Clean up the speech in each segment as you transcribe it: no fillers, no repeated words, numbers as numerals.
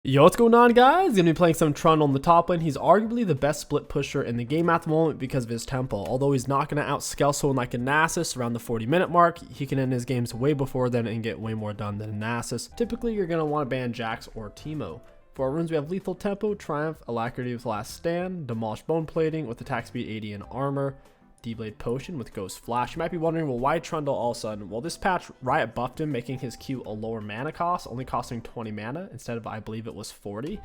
Yo, what's going on, guys? Gonna be playing some Trundle on the top lane. He's arguably the best split pusher in the game at the moment because of his tempo. Although he's not gonna outscale someone like a Nasus around the 40-minute mark, he can end his games way before then and get way more done than a Nasus. Typically, you're gonna want to ban Jax or Teemo. For our runes, we have Lethal Tempo, Triumph, Alacrity with Last Stand, Demolish Bone Plating with attack speed 80 and armor, D-Blade Potion with Ghost Flash. You might be wondering, well, why Trundle all of a sudden? Well, this patch, Riot buffed him, making his Q a lower mana cost, only costing 20 mana instead of, I believe it was 40.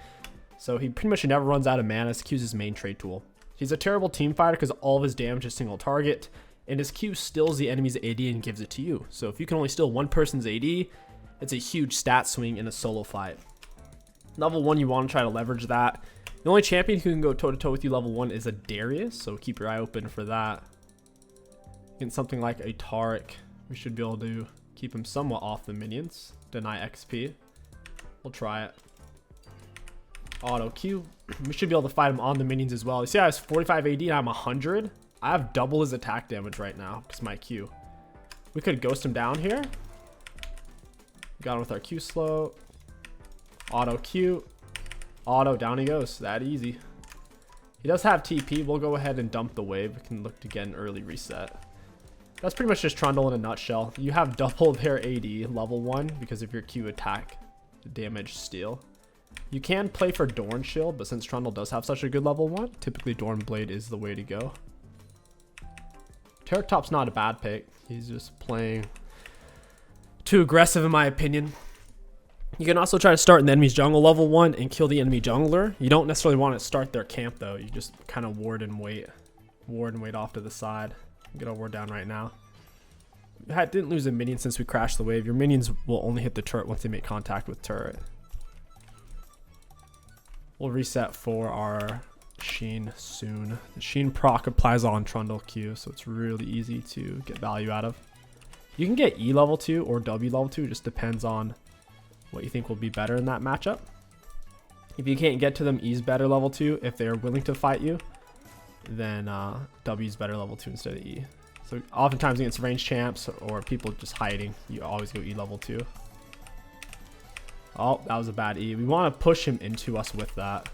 So he pretty much never runs out of mana. His Q is his main trade tool. He's a terrible team fighter because all of his damage is single target, and his Q steals the enemy's AD and gives it to you. So if you can only steal one person's AD, it's a huge stat swing in a solo fight. Level 1, you want to try to leverage that. The only champion who can go toe-to-toe with you level 1 is a Darius, so keep your eye open for that. Against something like a Taric, we should be able to keep him somewhat off the minions. Deny XP. We'll try it. Auto Q. We should be able to fight him on the minions as well. You see I have 45 AD and I'm 100? I have double his attack damage right now because my Q. We could ghost him down here. Got him with our Q slow. Auto Q. Auto, down he goes. That easy. He does have TP. We'll go ahead and dump the wave. We can look to get an early reset. That's pretty much just Trundle in a nutshell. You have double their AD level 1 because of your Q attack damage steal. You can play for Dorn Shield, but since Trundle does have such a good level 1, typically Dorn Blade is the way to go. Taric Top's not a bad pick. He's just playing too aggressive in my opinion. You can also try to start in the enemy's jungle level 1 and kill the enemy jungler. You don't necessarily want to start their camp though. You just kind of ward and wait. Ward and wait off to the side. Get our ward down right now. Didn't lose a minion since we crashed the wave. Your minions will only hit the turret once they make contact with turret. We'll reset for our Sheen soon. The Sheen proc applies on Trundle Q, so it's really easy to get value out of. You can get E level 2 or W level 2. It just depends on what you think will be better in that matchup. If you can't get to them, E's better level 2. If they're willing to fight you, then W's better level 2 instead of E. So oftentimes against range champs or people just hiding, you always go E level 2. Oh, that was a bad E. We want to push him into us with that.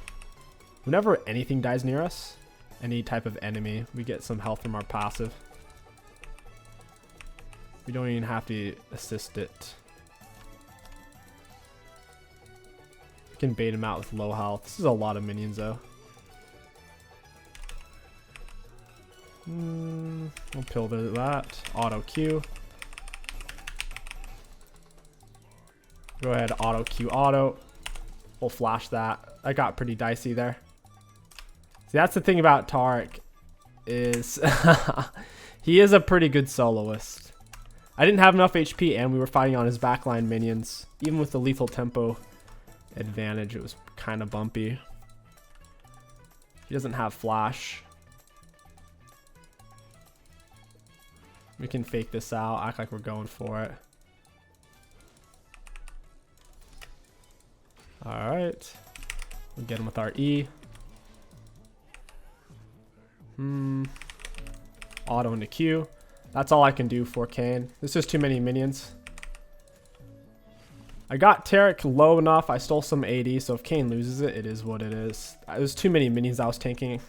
Whenever anything dies near us, any type of enemy, we get some health from our passive. We don't even have to assist it. We can bait him out with low health. This is a lot of minions though. We'll pillar that. Auto Q. Go ahead, auto Q auto. We'll flash that. That got pretty dicey there. See, that's the thing about Taric is he is a pretty good soloist. I didn't have enough HP and we were fighting on his backline minions. Even with the lethal tempo advantage, it was kind of bumpy. He doesn't have flash. We can fake this out, act like we're going for it. Alright. We'll get him with our E. Auto into Q. That's all I can do for Kayn. This is too many minions. I got Taric low enough. I stole some AD, so if Kayn loses it, it is what it is. It was too many minions I was tanking.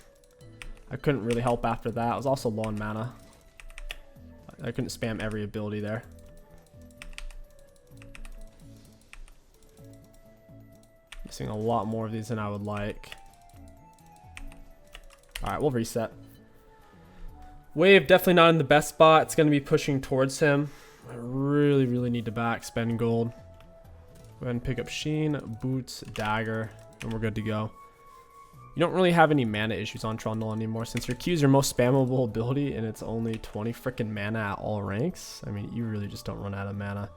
I couldn't really help after that. I was also low on mana. I couldn't spam every ability there. Missing a lot more of these than I would like. Alright, we'll reset. Wave definitely not in the best spot. It's going to be pushing towards him. I really need to back spend gold. Go ahead and pick up Sheen, Boots, Dagger, and we're good to go. You don't really have any mana issues on Trundle anymore since your Q is your most spammable ability and it's only 20 freaking mana at all ranks. I mean, you really just don't run out of mana.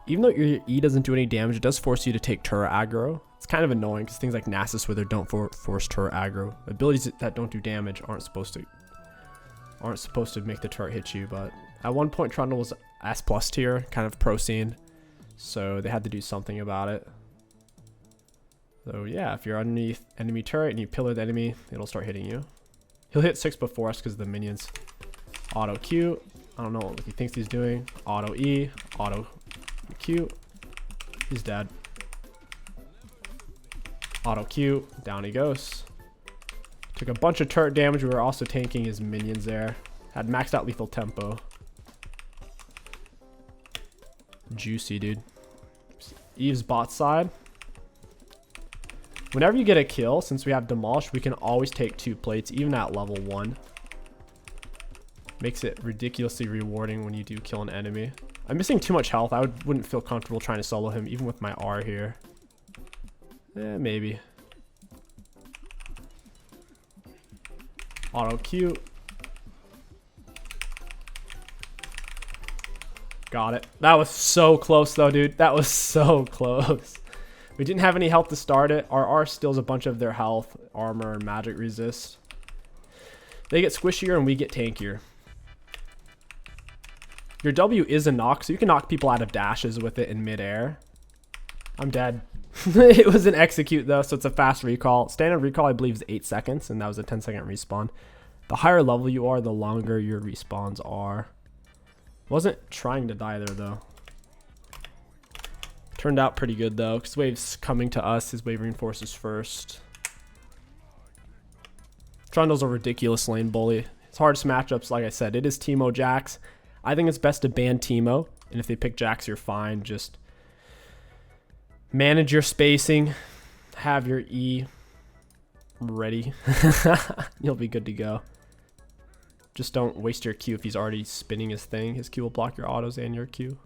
Even though your E doesn't do any damage, it does force you to take turret aggro. It's kind of annoying because things like Nasus Wither don't force turret aggro. Abilities that don't do damage aren't supposed to make the turret hit you, but at one point Trundle was S+ tier, kind of pro scene, so they had to do something about it. So yeah, if you're underneath enemy turret and you pillar the enemy, it'll start hitting you. He'll hit 6 before us because of the minions. Auto Q. I don't know what he thinks he's doing. Auto E. Auto Q. He's dead. Auto Q. Down he goes. Took a bunch of turret damage. We were also tanking his minions there. Had maxed out lethal tempo. Juicy, dude. Eve's bot side. Whenever you get a kill, since we have Demolish, we can always take 2 plates, even at level 1. Makes it ridiculously rewarding when you do kill an enemy. I'm missing too much health. I wouldn't feel comfortable trying to solo him, even with my R here. Maybe. Auto Q. Got it. That was so close though, dude. That was so close. We didn't have any health to start it. Our R steals a bunch of their health, armor, and magic resist. They get squishier and we get tankier. Your W is a knock, so you can knock people out of dashes with it in midair. I'm dead. It was an execute though, so it's a fast recall. Standard recall, I believe, is 8 seconds, and that was a 10-second respawn. The higher level you are, the longer your respawns are. Wasn't trying to die there though. Turned out pretty good though, because wave's coming to us. His wave reinforces first. Trundle's a ridiculous lane bully. His hardest matchups, like I said, it is Teemo Jax. I think it's best to ban Teemo, and if they pick Jax, you're fine. Just manage your spacing, have your E ready. You'll be good to go. Just don't waste your Q if he's already spinning his thing. His Q will block your autos and your Q.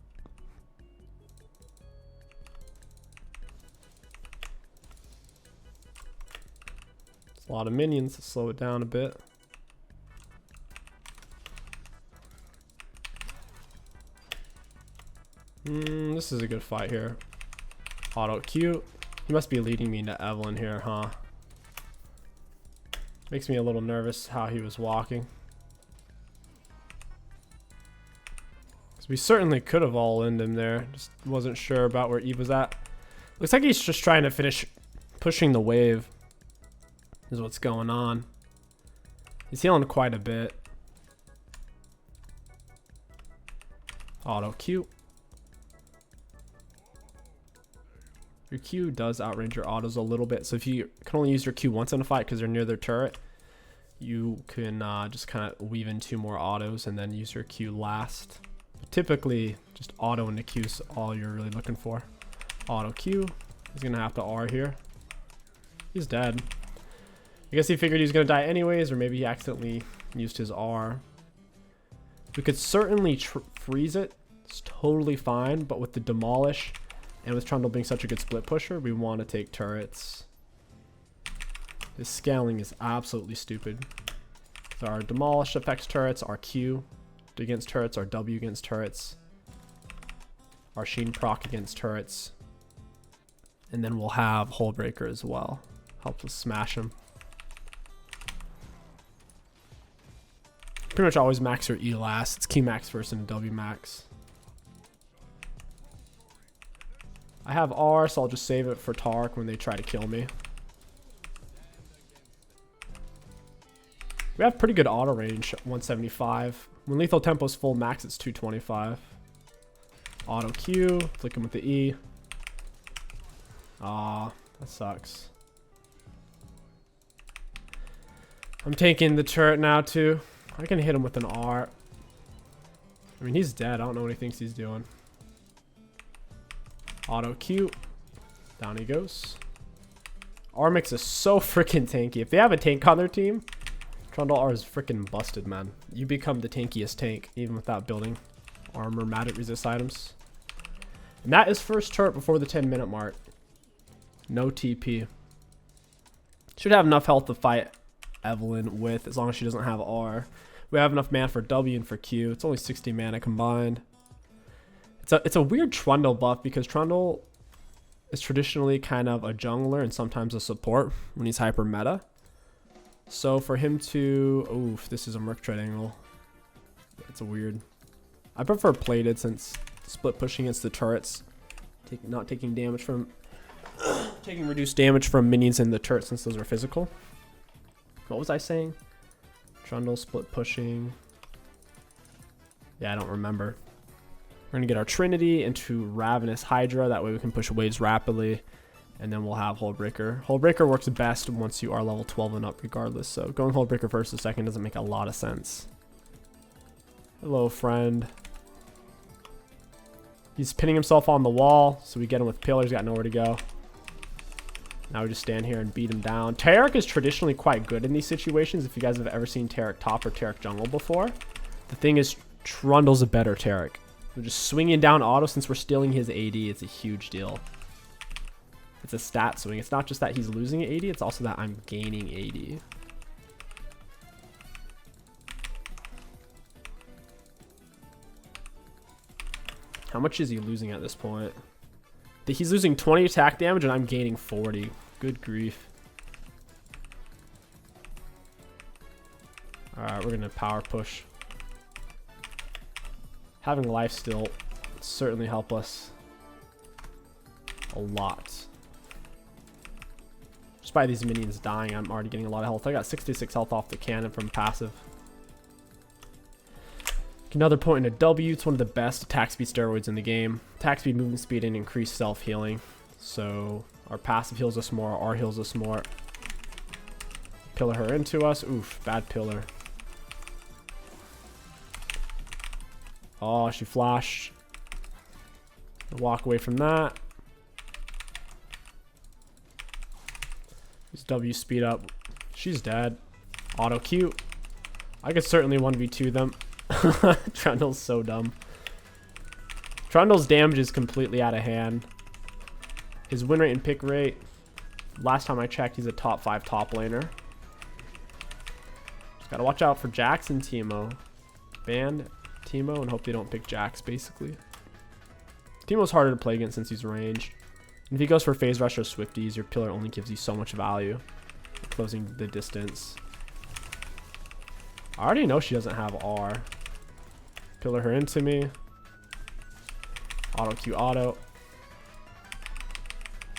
It's a lot of minions to slow it down a bit. This is a good fight here. Auto Q. He must be leading me into Evelyn here, huh? Makes me a little nervous how he was walking. Because we certainly could have all-in'd him there. Just wasn't sure about where Eve was at. Looks like he's just trying to finish pushing the wave. Is what's going on. He's healing quite a bit. Auto Q. Your Q does outrange your autos a little bit, so if you can only use your Q once in a fight because they're near their turret, you can just kind of weave in 2 more autos and then use your Q last. But typically, just auto into Q is all you're really looking for. Auto Q. He's going to have to R here. He's dead. I guess he figured he was going to die anyways, or maybe he accidentally used his R. We could certainly freeze it. It's totally fine, but with the Demolish and with Trundle being such a good split pusher, we want to take turrets. This scaling is absolutely stupid. So our Demolish affects turrets, our Q against turrets, our W against turrets, our Sheen proc against turrets, and then we'll have Hull Breaker as well. Helps us smash him. Pretty much always max your E last. It's Q max first and W max. I have R, so I'll just save it for Tark when they try to kill me. We have pretty good auto range, 175. When lethal tempo's full max, it's 225. Auto Q, flick him with the E. Ah, that sucks. I'm taking the turret now too. I can hit him with an R. I mean, he's dead. I don't know what he thinks he's doing. Auto Q. Down he goes. R makes us so freaking tanky. If they have a tank on their team, Trundle R is freaking busted, man. You become the tankiest tank, even without building armor, magic resist items. And that is first turret before the 10-minute mark. No TP. Should have enough health to fight Evelyn with, as long as she doesn't have R. We have enough mana for W and for Q. It's only 60 mana combined. It's a weird Trundle buff because Trundle is traditionally kind of a jungler and sometimes a support when he's hyper meta. So for him to... Oof, this is a Merc Tread angle. It's a weird... I prefer plated since split pushing against the turrets. Not taking damage from... taking reduced damage from minions in the turret since those are physical. What was I saying? Trundle split pushing. Yeah, I don't remember. We're going to get our Trinity into Ravenous Hydra. That way we can push waves rapidly. And then we'll have Hullbreaker. Hullbreaker works best once you are level 12 and up regardless. So going Hullbreaker first or second doesn't make a lot of sense. Hello, friend. He's pinning himself on the wall. So we get him with Pillar. He's got nowhere to go. Now we just stand here and beat him down. Taric is traditionally quite good in these situations. If you guys have ever seen Taric top or Taric jungle before. The thing is, Trundle's a better Taric. We're just swinging down auto since we're stealing his AD. It's a huge deal. It's a stat swing. It's not just that he's losing AD, it's also that I'm gaining AD. How much is he losing at this point? He's losing 20 attack damage and I'm gaining 40. Good grief. Alright, we're going to power push. Having life still certainly help us a lot. Just by these minions dying, I'm already getting a lot of health. I got 66 health off the cannon from passive. Another point in a W. It's one of the best attack speed steroids in the game. Attack speed, movement speed, and increased self-healing. So our passive heals us more, our heals us more. Pillar her into us. Oof, bad pillar. Oh, she flashed. Walk away from that. Use W speed up. She's dead. Auto Q. I could certainly 1v2 them. Trundle's so dumb. Trundle's damage is completely out of hand. His win rate and pick rate. Last time I checked, he's a top 5 top laner. Just gotta watch out for Jax and Teemo. Ban Teemo and hope they don't pick Jax, basically. Teemo's harder to play against since he's ranged. And if he goes for phase rush or swifties, your pillar only gives you so much value. Closing the distance. I already know she doesn't have R. Pillar her into me. Auto Q auto.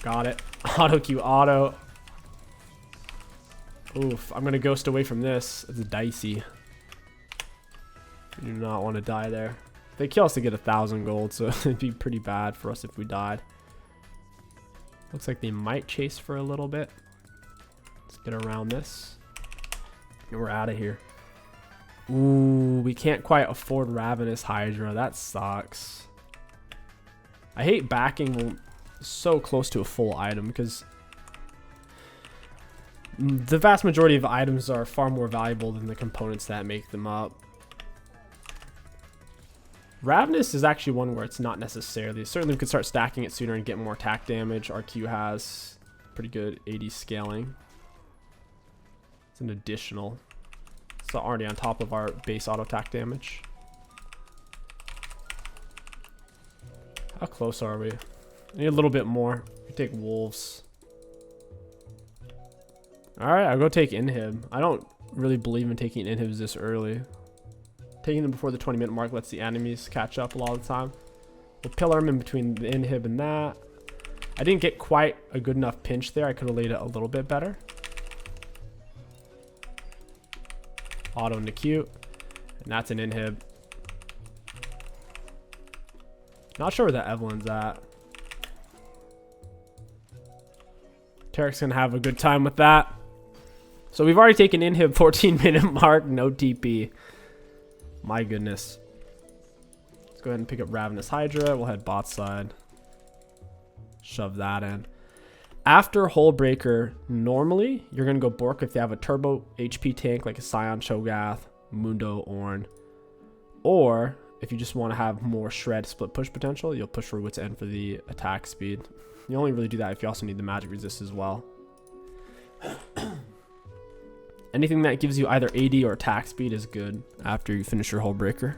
Got it. Auto Q auto. Oof, I'm gonna ghost away from this. It's dicey. You do not want to die there. If they kill us to get 1,000 gold, so it'd be pretty bad for us if we died. Looks like they might chase for a little bit. Let's get around this. And we're out of here. Ooh, we can't quite afford Ravenous Hydra. That sucks. I hate backing so close to a full item because the vast majority of items are far more valuable than the components that make them up. Ravenous is actually one where it's not necessarily. Certainly we could start stacking it sooner and get more attack damage. RQ has pretty good AD scaling. It's an additional. It's already on top of our base auto attack damage. How close are we? I need a little bit more. We take wolves. Alright, I'll go take inhib. I don't really believe in taking inhibs this early. Taking them before the 20-minute mark lets the enemies catch up a lot of the time. We'll pillar them in between the inhib and that. I didn't get quite a good enough pinch there. I could have laid it a little bit better. Auto into Q. And that's an inhib. Not sure where the Evelyn's at. Taric's gonna have a good time with that. So we've already taken inhib 14-minute mark, no TP. My goodness. Let's go ahead and pick up Ravenous Hydra. We'll head bot side. Shove that in. After Hullbreaker, normally you're going to go Bork if they have a turbo HP tank like a Scion Cho'Gath, Mundo Ornn. Or if you just want to have more shred split push potential, you'll push for Wit's End for the attack speed. You only really do that if you also need the magic resist as well. Anything that gives you either AD or attack speed is good after you finish your Hullbreaker.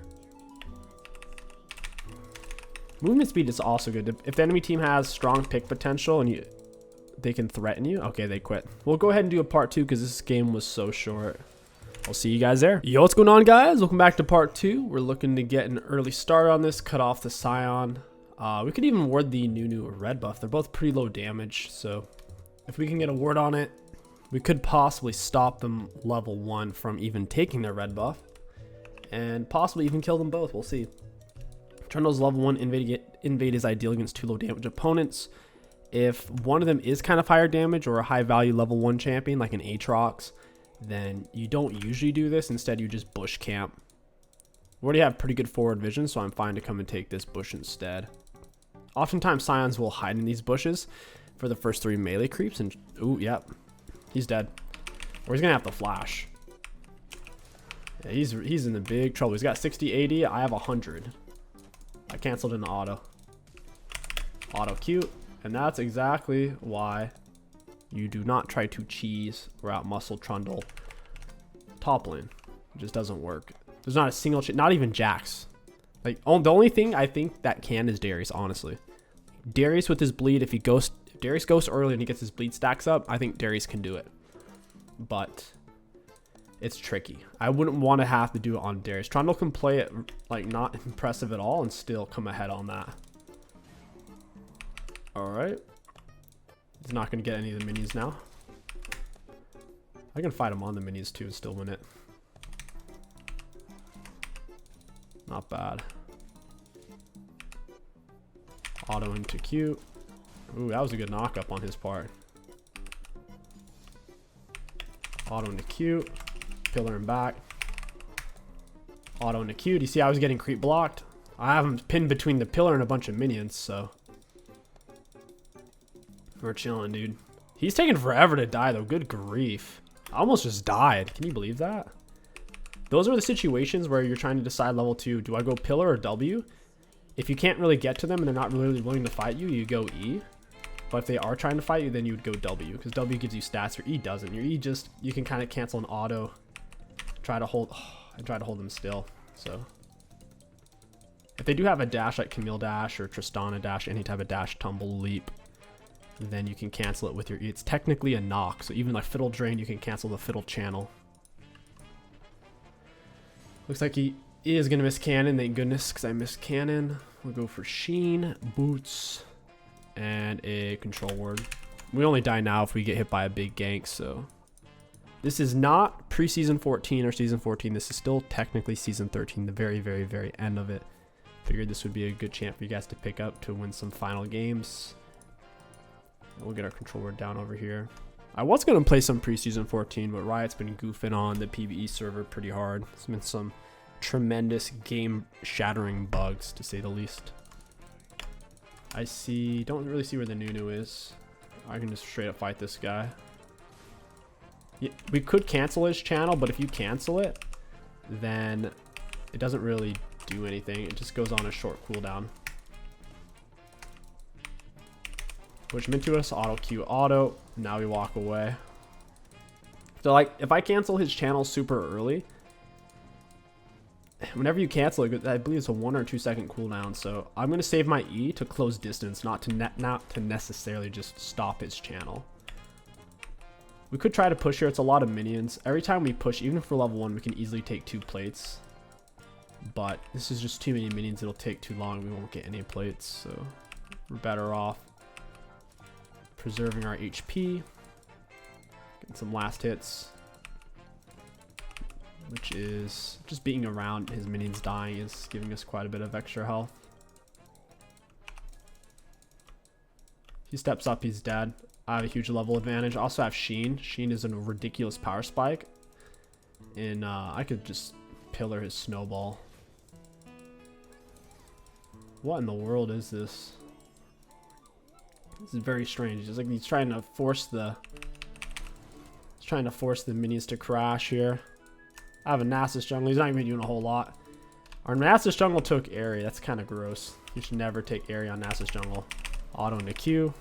Movement speed is also good. If the enemy team has strong pick potential and they can threaten you, okay, they quit. We'll go ahead and do a part 2 because this game was so short. I'll see you guys there. Yo, what's going on, guys? Welcome back to part 2. We're looking to get an early start on this, cut off the Scion. We could even ward the Nunu red buff. They're both pretty low damage, so if we can get a ward on it, we could possibly stop them level 1 from even taking their red buff and possibly even kill them both. We'll see. Trundle's level 1 invade is ideal against 2 low damage opponents, If one of them is kind of higher damage or a high value level 1 champion like an Aatrox, then you don't usually do this. Instead, you just bush camp. We already have pretty good forward vision, so I'm fine to come and take this bush instead. Oftentimes, Scions will hide in these bushes for the first 3 melee creeps, and ooh, yep, he's dead. Or he's gonna have to flash. Yeah, he's in the big trouble. He's got 60 AD. I have 100. I canceled an auto. Auto Q, and that's exactly why you do not try to cheese or out muscle Trundle top lane. It just doesn't work. There's not a single, not even Jax. Like, the only thing I think that can is Darius, honestly. Darius with his bleed, if Darius goes early and he gets his bleed stacks up, I think Darius can do it. But it's tricky. I wouldn't want to have to do it on Darius. Trundle can play it like not impressive at all and still come ahead on that. Alright. He's not going to get any of the minis now. I can fight him on the minis too and still win it. Not bad. Auto into Q. Ooh, that was a good knock up on his part. Auto into Q. Pillar him back. Auto into Q. Do you see I was getting creep blocked? I have him pinned between the pillar and a bunch of minions, so we're chilling, dude. He's taking forever to die, though. Good grief. I almost just died. Can you believe that? Those are the situations where you're trying to decide level 2. Do I go pillar or W? If you can't really get to them and they're not really willing to fight you, you go E. But if they are trying to fight you, then you would go W, because W gives you stats. Your E doesn't. Your E just, you can kind of cancel an auto. Try to hold them still. So if they do have a dash like Camille dash or Tristana dash, any type of dash, tumble, leap, then you can cancel it with your E. It's technically a knock, so even like Fiddle Drain, you can cancel the Fiddle channel. Looks like he is going to miss cannon, thank goodness, because I missed cannon. We'll go for Sheen, boots, and a control word. We only die now if we get hit by a big gank, so this is not preseason 14 or season 14. This is still technically season 13, the very, very, very end of it. Figured this would be a good chance for you guys to pick up to win some final games. We'll get our control word down over here. I was going to play some preseason 14, but Riot's been goofing on the PvE server pretty hard. There's been some tremendous game-shattering bugs, to say the least. I don't really see where the Nunu is. I can just straight up fight this guy. Yeah, we could cancel his channel, but if you cancel it, then it doesn't really do anything. It just goes on a short cooldown. Push him into us, auto Q auto. Now we walk away. So like, if I cancel his channel super early, whenever you cancel it, I believe it's a 1 or 2 second cooldown. So I'm gonna save my E to close distance, not to necessarily just stop his channel. We could try to push here. It's a lot of minions. Every time we push, even for level 1, we can easily take 2 plates. But this is just too many minions. It'll take too long. We won't get any plates, so we're better off preserving our HP, getting some last hits, which is just being around his minions dying is giving us quite a bit of extra health. He steps up, he's dead. I have a huge level advantage. I also have Sheen. Sheen is a ridiculous power spike, and I could just pillar his snowball. What in the world is this? This is very strange. It's like he's trying to force the minions to crash here. I have a Nasus jungle. He's not even doing a whole lot. Our Nasus jungle took Airy. That's kind of gross. You should never take Airy on Nasus jungle. Auto into Q.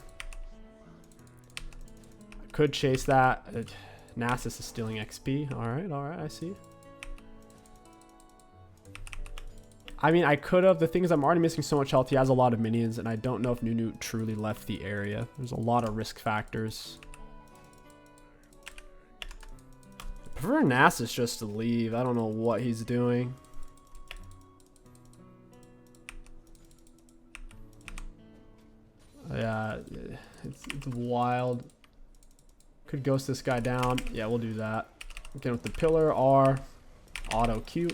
I could chase that. Nasus is stealing XP. Alright, I see. I mean, I could have. The thing is, I'm already missing so much health. He has a lot of minions, and I don't know if Nunu truly left the area. There's a lot of risk factors. I prefer Nasus just to leave. I don't know what he's doing. Yeah, it's wild. Could ghost this guy down. Yeah, we'll do that. Again with the pillar, R, auto Q.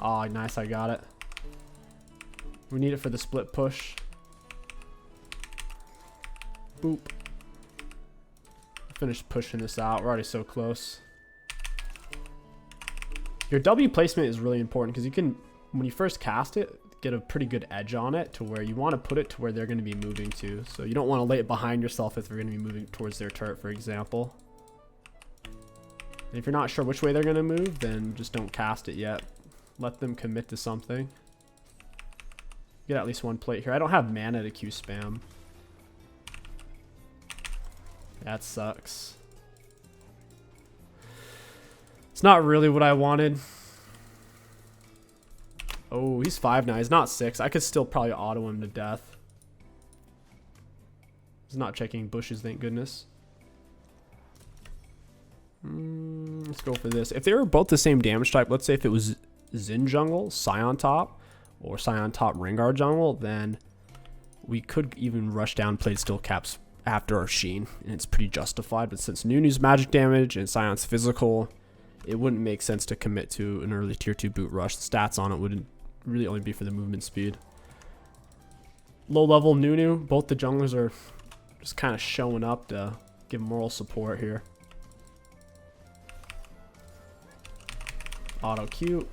Oh, nice, I got it. We need it for the split push. Boop. Finish pushing this out. We're already so close. Your W placement is really important because you can, when you first cast it, get a pretty good edge on it to where you want to put it to where they're going to be moving to. So you don't want to lay it behind yourself if they're going to be moving towards their turret, for example. And if you're not sure which way they're going to move, then just don't cast it yet. Let them commit to something. Get at least one plate here. I don't have mana to Q spam. That sucks. It's not really what I wanted. Oh, he's 5 now. He's not 6. I could still probably auto him to death. He's not checking bushes, thank goodness. Let's go for this. If they were both the same damage type, let's say if it was Xin jungle, Scion top, or Scion top Rengar jungle, then we could even rush down plate steel caps after our Sheen, and it's pretty justified. But since Nunu's magic damage and Sion's physical, it wouldn't make sense to commit to an early tier 2 boot rush. The stats on it wouldn't really only be for the movement speed. Low level Nunu, both the junglers are just kind of showing up to give moral support here. Auto Q.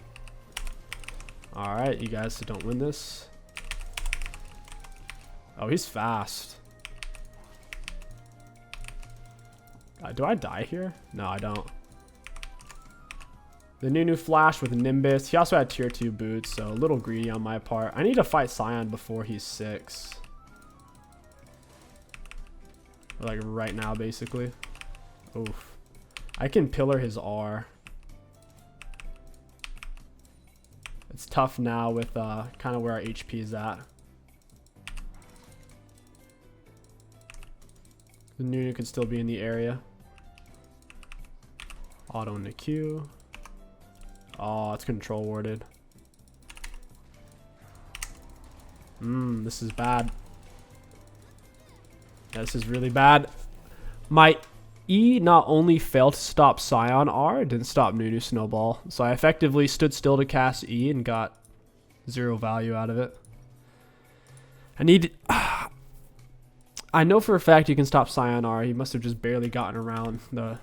Alright, you guys don't win this. Oh, he's fast. Do I die here? No, I don't. The Nunu flash with Nimbus. He also had tier 2 boots, so a little greedy on my part. I need to fight Scion before he's 6. Like right now, basically. Oof. I can pillar his R. It's tough now with kind of where our HP is at. The Nunu could still be in the area. Auto into Q. Oh, it's control warded. This is bad. Yeah, this is really bad. My E not only failed to stop Scion R, it didn't stop Nunu Snowball. So I effectively stood still to cast E and got 0 value out of it. I need... I know for a fact you can stop Scion R. He must have just barely gotten around the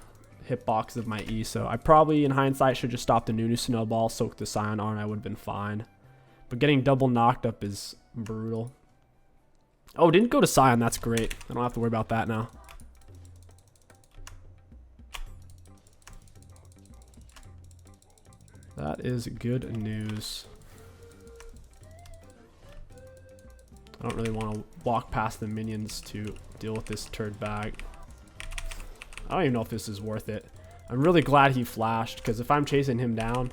hitbox of my E. So I probably, in hindsight, should just stop the Nunu Snowball, soak the Scion R, and I would have been fine. But getting double knocked up is brutal. Oh, didn't go to Scion. That's great. I don't have to worry about that now. That is good news. I don't really want to walk past the minions to deal with this turd bag. I don't even know if this is worth it. I'm really glad he flashed, because if I'm chasing him down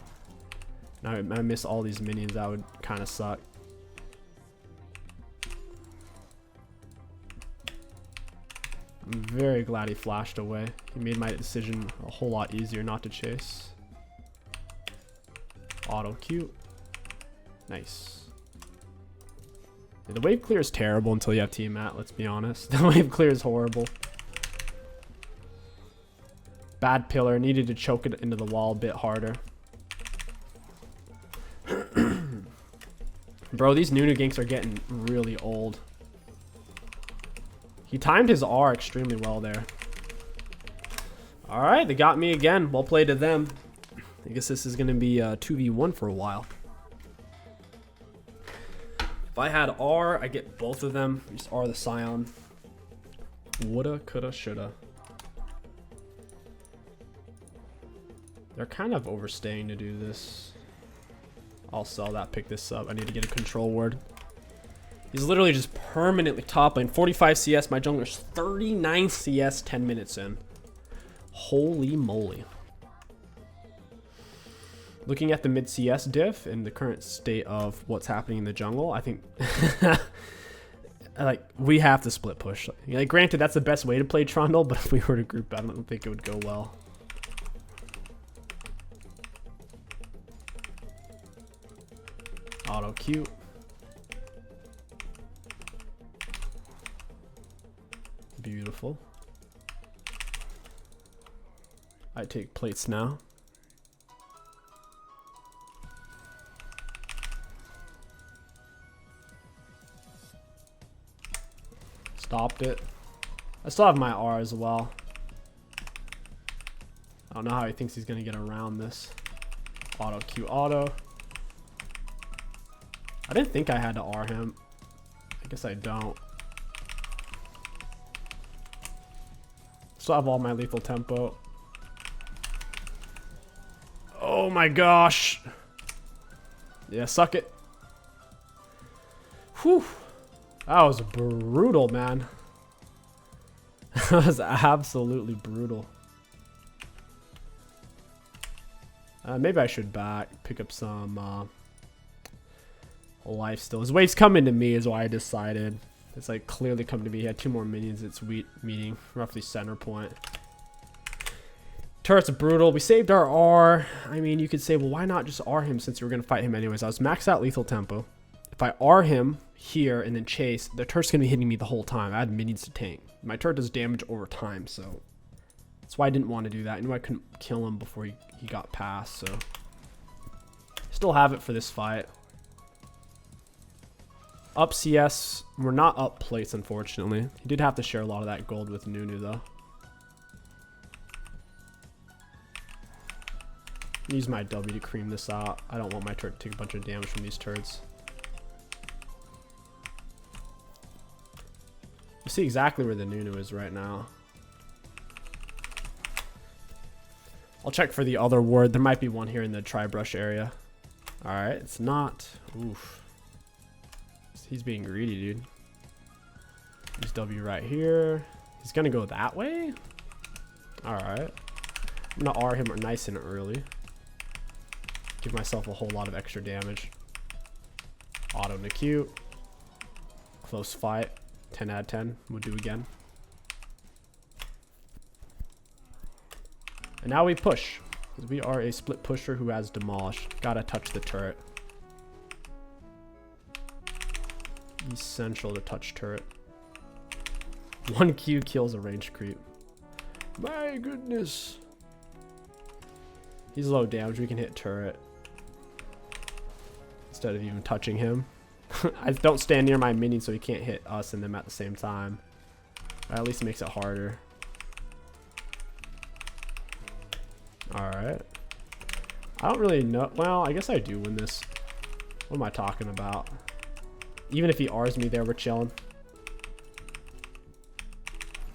and I miss all these minions, that would kind of suck. I'm very glad he flashed away. He made my decision a whole lot easier not to chase. Auto Q. Nice. Yeah, the wave clear is terrible until you have team mat, let's be honest. The wave clear is horrible. Bad pillar. Needed to choke it into the wall a bit harder. Bro, these Nunu ganks are getting really old. He timed his R extremely well there. Alright, they got me again. Well played to them. I guess this is going to be 2v1 for a while. If I had R, I get both of them. Just R the Scion. Woulda, coulda, shoulda. They're kind of overstaying to do this. I'll sell that, pick this up. I need to get a control ward. He's literally just permanently top lane. 45 CS. My jungler's 39 CS 10 minutes in. Holy moly. Looking at the mid CS diff and the current state of what's happening in the jungle, I think like we have to split push. Like, granted, that's the best way to play Trundle, but if we were to group, I don't think it would go well. Auto Q. Beautiful. I take plates now. Stopped it. I still have my R as well. I don't know how he thinks he's gonna get around this. Auto Q auto. I didn't think I had to R him. I guess I don't. Still have all my lethal tempo. Oh my gosh. Yeah, suck it. Whew. That was brutal, man. That was absolutely brutal. Maybe I should pick up some life still. His wave's coming to me is why I decided. It's like clearly coming to me. He had 2 more minions. It's meeting roughly center point. Turret's brutal. We saved our R. I mean, you could say, well, why not just R him since we were going to fight him anyways? I was maxed out lethal tempo. If I R him here and then chase, the turret's going to be hitting me the whole time. I had minions to tank. My turret does damage over time, so that's why I didn't want to do that. I knew I couldn't kill him before he got past, so still have it for this fight. Up CS, we're not up plates, unfortunately. He did have to share a lot of that gold with Nunu, though. Use my W to cream this out. I don't want my turret to take a bunch of damage from these turrets. You see exactly where the Nunu is right now. I'll check for the other ward. There might be one here in the tri-brush area. Alright, it's not. Oof. He's being greedy, dude. Use W right here. He's gonna go that way? Alright. I'm gonna R him nice and early. Give myself a whole lot of extra damage. Auto Q. Close fight. 10 out of 10. We'll do again. And now we push. Because we are a split pusher who has demolished. Gotta touch the turret. Essential to touch turret. 1 Q kills a range creep. My goodness. He's low damage. We can hit turret. Instead of even touching him. I don't stand near my minion so he can't hit us and them at the same time. That at least makes it harder. Alright. I don't really know. Well, I guess I do win this. What am I talking about? Even if he Rs me there, we're chilling.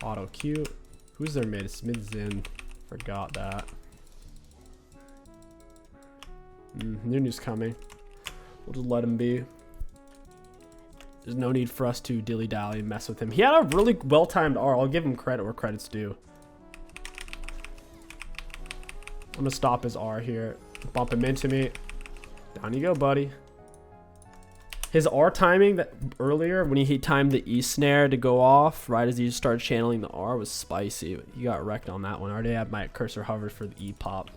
Auto Q. Who's their mid? It's mid Zin. Forgot that. Nunu's coming. We'll just let him be. There's no need for us to dilly-dally and mess with him. He had a really well-timed R. I'll give him credit where credit's due. I'm gonna stop his R here. Bump him into me. Down you go, buddy. His R timing that earlier when he timed the E snare to go off right as he started channeling the R was spicy. He got wrecked on that one. I already had my cursor hovered for the E pop.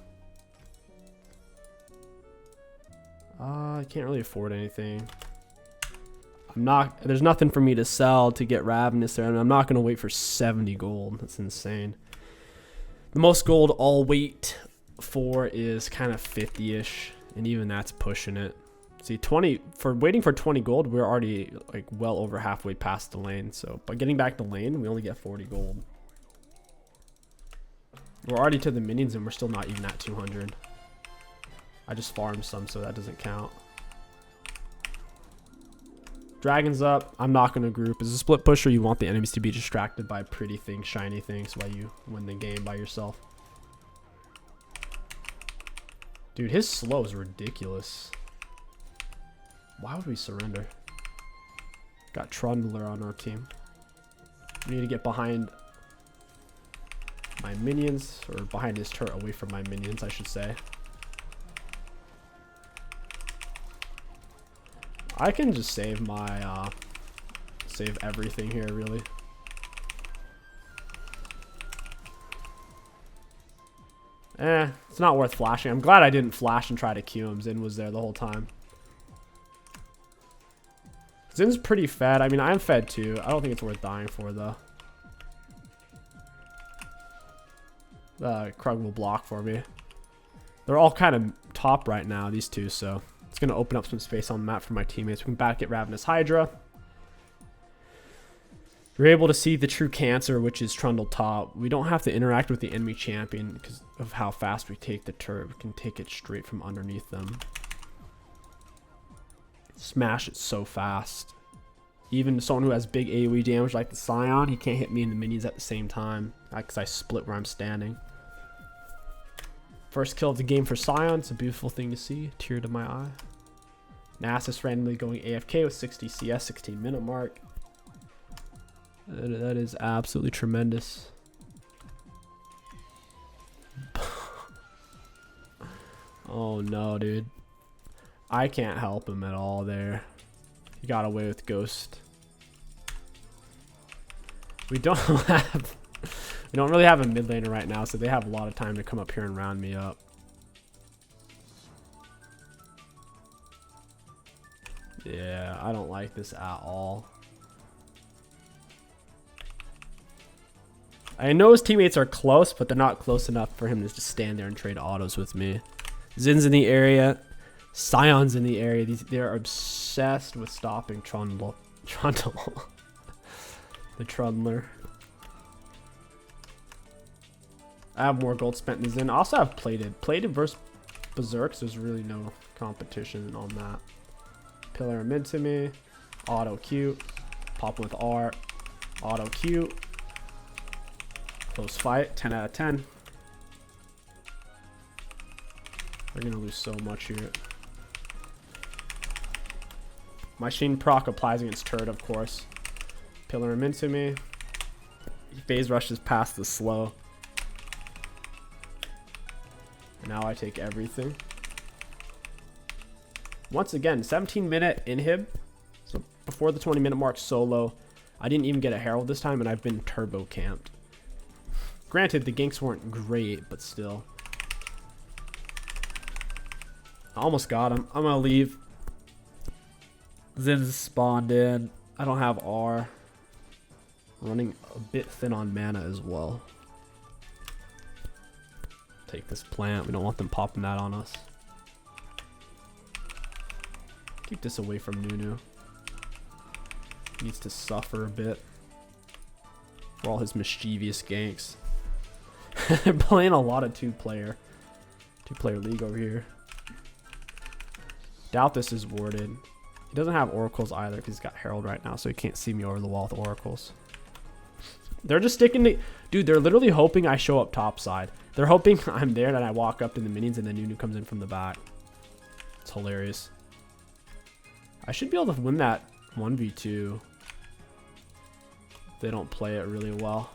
I can't really afford anything. There's nothing for me to sell to get Ravenous there, and I'm not gonna wait for 70 gold. That's insane. The most gold I'll wait for is kind of 50-ish, and even that's pushing it. See, 20 for waiting for 20 gold, we're already like well over halfway past the lane. So by getting back to lane, we only get 40 gold. We're already to the minions and we're still not even at 200. I just farmed some, so that doesn't count. Dragon's up. I'm not going to group. As a split pusher, you want the enemies to be distracted by pretty things, shiny things, while you win the game by yourself. Dude, his slow is ridiculous. Why would we surrender? Got Trundler on our team. We need to get behind my minions, or behind his turret, away from my minions, I should say. I can just save my, save everything here, really. It's not worth flashing. I'm glad I didn't flash and try to Q him. Zin was there the whole time. Zin's pretty fed. I mean, I'm fed too. I don't think it's worth dying for, though. Krug will block for me. They're all kind of top right now, these two, so it's going to open up some space on the map for my teammates. We can back at Ravenous Hydra. You're able to see the true cancer, which is Trundle top. We don't have to interact with the enemy champion because of how fast we take the turret. We can take it straight from underneath them. Smash it so fast. Even someone who has big AoE damage like the Scion, he can't hit me and the minions at the same time because I split where I'm standing. First kill of the game for Scion. It's a beautiful thing to see. Tear to my eye. Nasus randomly going AFK with 60 CS, 16-minute mark. That is absolutely tremendous. Oh no, dude. I can't help him at all there. He got away with Ghost. We don't really have a mid laner right now, so they have a lot of time to come up here and round me up. Yeah, I don't like this at all. I know his teammates are close, but they're not close enough for him to just stand there and trade autos with me. Zin's in the area. Scion's in the area. They're obsessed with stopping Trundle. The Trundler. I have more gold spent than Zin. I also have Plated. Plated versus Berserks. There's really no competition on that. Pillar him into me. Auto Q. Pop him with R. Auto Q. Close fight. 10 out of 10. We're going to lose so much here. My Sheen proc applies against turret, of course. Pillar him into me. He phase rushes past the slow. Now I take everything. Once again, 17-minute inhib. So before the 20-minute mark solo. I didn't even get a herald this time, and I've been turbo camped. Granted, the ganks weren't great, but still. I almost got him. I'm gonna leave. Zin's spawned in. I don't have R. Running a bit thin on mana as well. Take this plant. We don't want them popping that on us. Keep this away from Nunu. Needs to suffer a bit for all his mischievous ganks. They're playing a lot of two-player league over here. Doubt this is warded. He doesn't have oracles either because he's got Herald right now, so he can't see me over the wall with oracles. They're just sticking to... Dude, they're literally hoping I show up topside. They're hoping I'm there and I walk up to the minions and then Nunu comes in from the back. It's hilarious. I should be able to win that 1v2. They don't play it really well.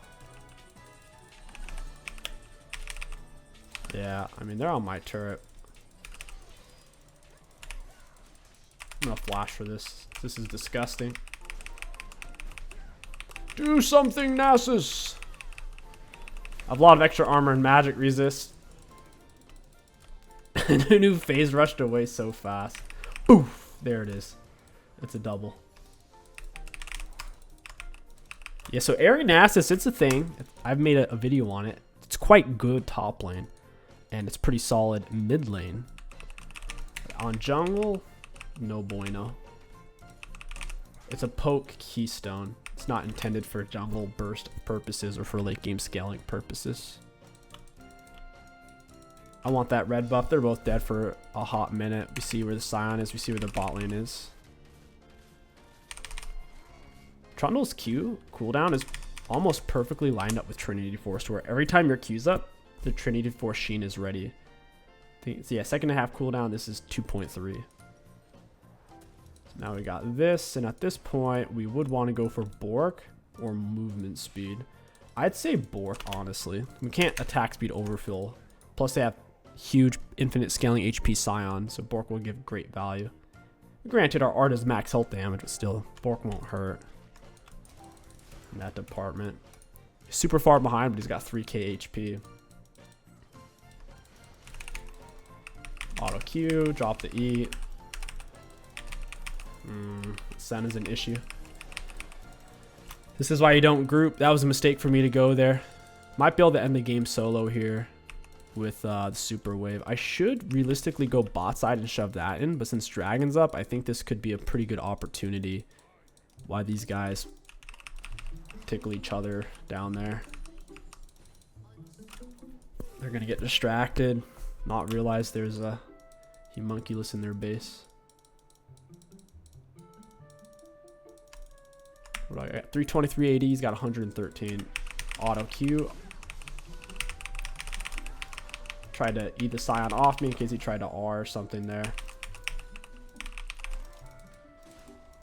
Yeah, I mean, they're on my turret. I'm gonna flash for this. This is disgusting. Do something, Nasus! I have a lot of extra armor and magic resist. Nunu phase rushed away so fast. Oof! There it is. It's a double. Yeah, so Airy Nasus, it's a thing. I've made a video on it. It's quite good top lane. And it's pretty solid mid lane. On jungle, no bueno. It's a poke keystone. It's not intended for jungle burst purposes or for late game scaling purposes. I want that red buff. They're both dead for a hot minute. We see where the Scion is. We see where the bot lane is. Trundle's Q cooldown is almost perfectly lined up with Trinity Force, where every time your Q's up, the Trinity Force Sheen is ready. So yeah, second and a half cooldown. This is 2.3. So now we got this, and at this point, we would want to go for Bork or movement speed. I'd say Bork, honestly. We can't attack speed overfill. Plus, they have huge infinite scaling HP Scion, so Bork will give great value. Granted, our art is max health damage, but still, Bork won't hurt in that department. He's super far behind, but he's got 3k HP. Auto Q, drop the E. Sen is an issue. This is why you don't group. That was a mistake for me to go there. Might be able to end the game solo here with the super wave. I should realistically go bot side and shove that in, but since Dragon's up, I think this could be a pretty good opportunity. Why these guys tickle each other down there. They're going to get distracted, not realize there's a homunculus in their base. What do I got? 323 AD, he's got 113. Auto Q. Tried to eat the Scion off me in case he tried to R or something there.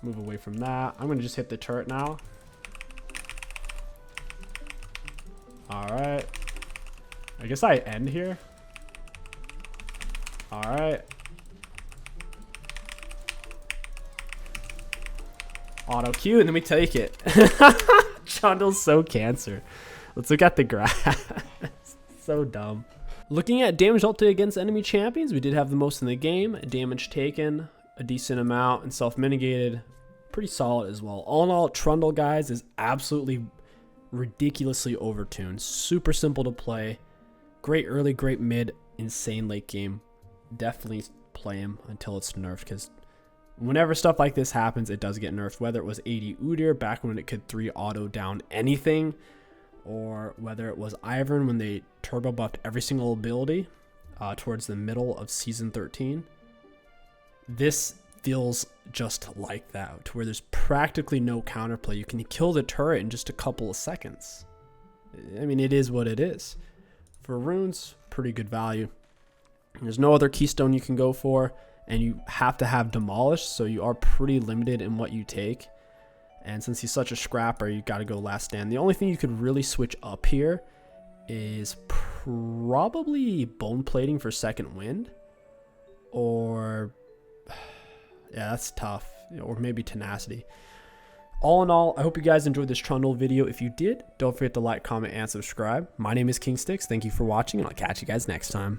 Move away from that. I'm going to just hit the turret now. Alright. I guess I end here. Alright. Auto Q, and then we take it. Trundle's so cancer. Let's look at the graph. So dumb. Looking at damage ulti against enemy champions, we did have the most in the game. Damage taken, a decent amount, and self-mitigated. Pretty solid as well. All in all, Trundle, guys, is absolutely ridiculously overtuned. Super simple to play. Great early, great mid, insane late game. Definitely play him until it's nerfed, because whenever stuff like this happens, it does get nerfed. Whether it was 80 Udyr back when it could 3 auto down anything, or whether it was Ivern when they turbo buffed every single ability towards the middle of season 13. This feels just like that, to where there's practically no counterplay. You can kill the turret in just a couple of seconds. I mean, it is what it is. For runes, pretty good value. There's no other keystone you can go for, and you have to have demolished, so you are pretty limited in what you take. And since he's such a scrapper, you got to go last stand. The only thing you could really switch up here is probably bone plating for second wind, or yeah, that's tough, or maybe tenacity. All in all, I hope you guys enjoyed this Trundle video. If you did, don't forget to like, comment, and subscribe. My name is King Sticks. Thank you for watching, and I'll catch you guys next time.